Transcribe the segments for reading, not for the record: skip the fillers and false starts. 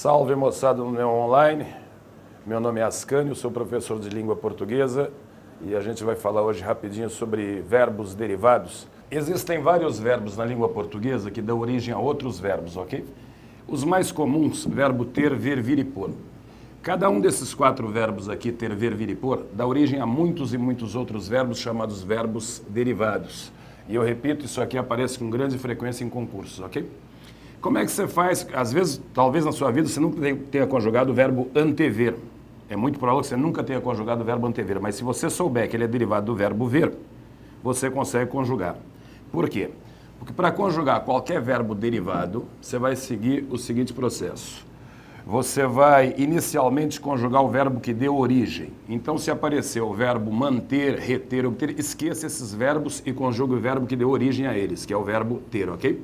Salve, moçada do Neon Online. Meu nome é Ascânio, sou professor de língua portuguesa e a gente vai falar hoje rapidinho sobre verbos derivados. Existem vários verbos na língua portuguesa que dão origem a outros verbos, ok? Os mais comuns, verbo ter, ver, vir e pôr. Cada um desses 4 verbos aqui, ter, ver, vir e pôr, dá origem a muitos e muitos outros verbos chamados verbos derivados. E eu repito, isso aqui aparece com grande frequência em concursos, ok? Como é que você faz? Às vezes, talvez na sua vida, você nunca tenha conjugado o verbo antever. É muito provável que você nunca tenha conjugado o verbo antever, mas se você souber que ele é derivado do verbo ver, você consegue conjugar. Por quê? Porque para conjugar qualquer verbo derivado, você vai seguir o seguinte processo. Você vai inicialmente conjugar o verbo que deu origem. Então, se aparecer o verbo manter, reter, obter, esqueça esses verbos e conjugue o verbo que deu origem a eles, que é o verbo ter, ok?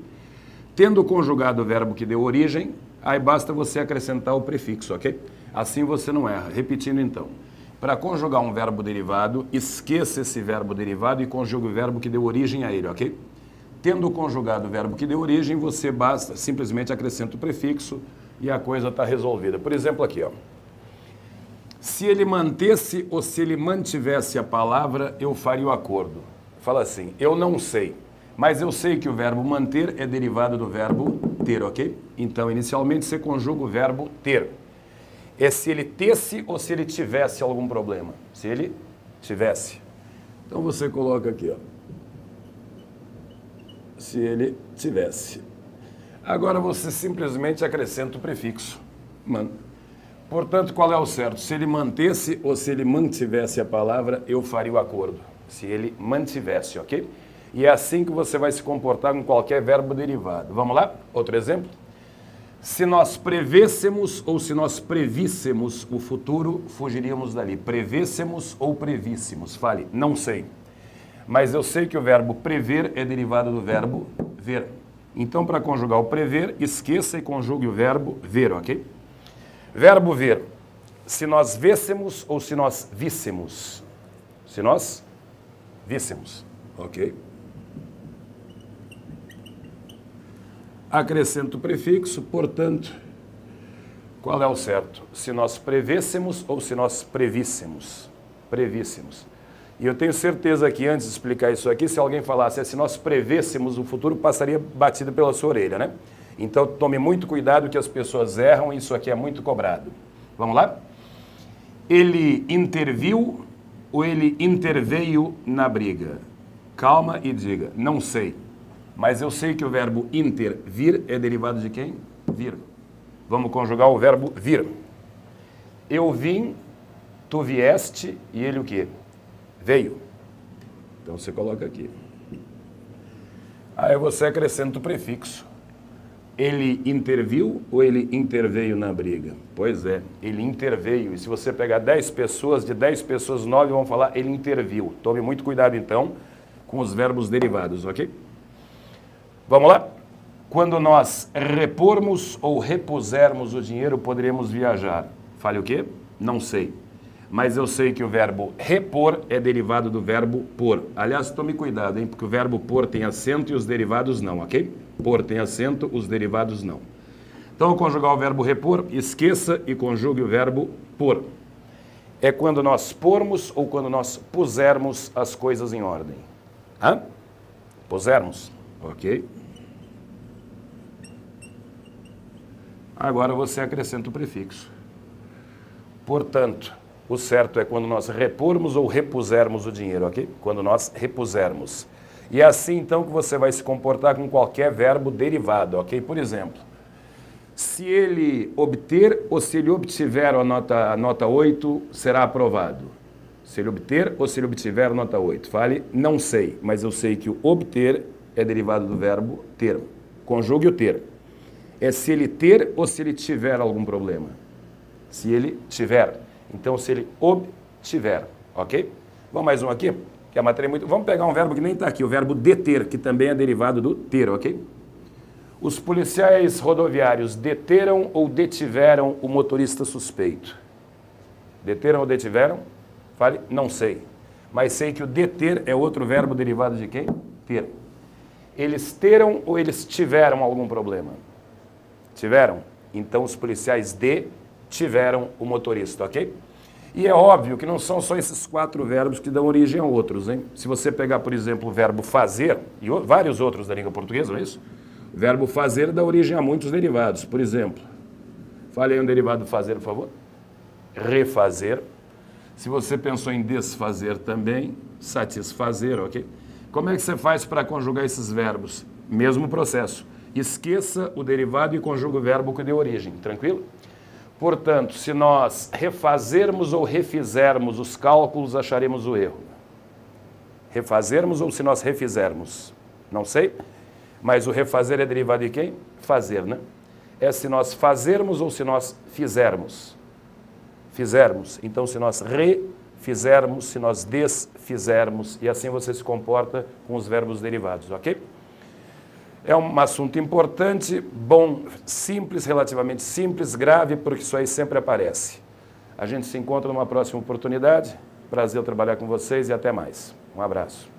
Tendo conjugado o verbo que deu origem, aí basta você acrescentar o prefixo, ok? Assim você não erra. Repetindo então, para conjugar um verbo derivado, esqueça esse verbo derivado e conjugue o verbo que deu origem a ele, ok? Tendo conjugado o verbo que deu origem, você basta simplesmente acrescenta o prefixo e a coisa está resolvida. Por exemplo, aqui, ó. Se ele mantesse ou se ele mantivesse a palavra, eu faria o acordo. Fala assim, eu não sei. Mas eu sei que o verbo manter é derivado do verbo ter, ok? Então, inicialmente, você conjuga o verbo ter. É se ele tesse ou se ele tivesse algum problema. Se ele tivesse. Então, você coloca aqui, ó. Se ele tivesse. Agora, você simplesmente acrescenta o prefixo. Portanto, qual é o certo? Se ele mantesse ou se ele mantivesse a palavra, eu faria o acordo. Se ele mantivesse, ok? E é assim que você vai se comportar com qualquer verbo derivado. Vamos lá? Outro exemplo? Se nós prevêssemos ou se nós prevíssemos o futuro, fugiríamos dali. Prevêssemos ou prevíssemos? Fale, não sei. Mas eu sei que o verbo prever é derivado do verbo ver. Então, para conjugar o prever, esqueça e conjugue o verbo ver, ok? Verbo ver. Se nós vêssemos ou se nós víssemos? Se nós víssemos, ok? Acrescento o prefixo, portanto, qual é o certo? Se nós prevêssemos ou se nós prevíssemos? Prevíssemos. E eu tenho certeza que antes de explicar isso aqui, se alguém falasse se nós prevêssemos o futuro, passaria batida pela sua orelha, né? Então tome muito cuidado que as pessoas erram e isso aqui é muito cobrado. Vamos lá? Ele interviu ou ele interveio na briga? Calma e diga, não sei. Mas eu sei que o verbo intervir é derivado de quem? Vir. Vamos conjugar o verbo vir. Eu vim, tu vieste e ele o quê? Veio. Então você coloca aqui. Aí você acrescenta o prefixo. Ele interviu ou ele interveio na briga? Pois é, ele interveio. E se você pegar 10 pessoas, de 10 pessoas, 9 vão falar ele interviu. Tome muito cuidado então com os verbos derivados, ok? Vamos lá? Quando nós repormos ou repusermos o dinheiro, poderemos viajar. Fale o quê? Não sei. Mas eu sei que o verbo repor é derivado do verbo pôr. Aliás, tome cuidado, hein? Porque o verbo pôr tem acento e os derivados não, ok? Pôr tem acento, os derivados não. Então, ao conjugar o verbo repor, esqueça e conjugue o verbo pôr. É quando nós pormos ou quando nós pusermos as coisas em ordem. Hã? Pusermos. Ok. Agora você acrescenta o prefixo. Portanto, o certo é quando nós repormos ou repusermos o dinheiro, ok? Quando nós repusermos. E é assim, então, que você vai se comportar com qualquer verbo derivado, ok? Por exemplo, se ele obter ou se ele obtiver a nota 8, será aprovado. Se ele obter ou se ele obtiver a nota 8. Fale, não sei, mas eu sei que o obter é derivado do verbo ter. Conjugue o ter. É se ele ter ou se ele tiver algum problema. Se ele tiver. Então, se ele obtiver, ok? Vamos mais um aqui, que a matéria é muito... Vamos pegar um verbo que nem está aqui, o verbo deter, que também é derivado do ter, ok? Os policiais rodoviários deteram ou detiveram o motorista suspeito. Deteram ou detiveram? Fale, não sei. Mas sei que o deter é outro verbo derivado de quem? Ter. Eles teram ou eles tiveram algum problema? Tiveram? Então, os policiais detiveram o motorista, ok? E é óbvio que não são só esses 4 verbos que dão origem a outros, hein? Se você pegar, por exemplo, o verbo fazer, e vários outros da língua portuguesa, não é isso? O verbo fazer dá origem a muitos derivados. Por exemplo, fale aí um derivado do fazer, por favor. Refazer. Se você pensou em desfazer também, satisfazer, ok? Como é que você faz para conjugar esses verbos? Mesmo processo. Esqueça o derivado e conjuga o verbo que deu origem, tranquilo? Portanto, se nós refazermos ou refizermos os cálculos, acharemos o erro. Refazermos ou se nós refizermos? Não sei, mas o refazer é derivado de quem? Fazer, né? É se nós fazermos ou se nós fizermos? Fizermos. Então, se nós refizermos, se nós desfizermos, e assim você se comporta com os verbos derivados, ok? É um assunto importante, bom, simples, relativamente simples, grave, porque isso aí sempre aparece. A gente se encontra numa próxima oportunidade. Prazer trabalhar com vocês e até mais. Um abraço.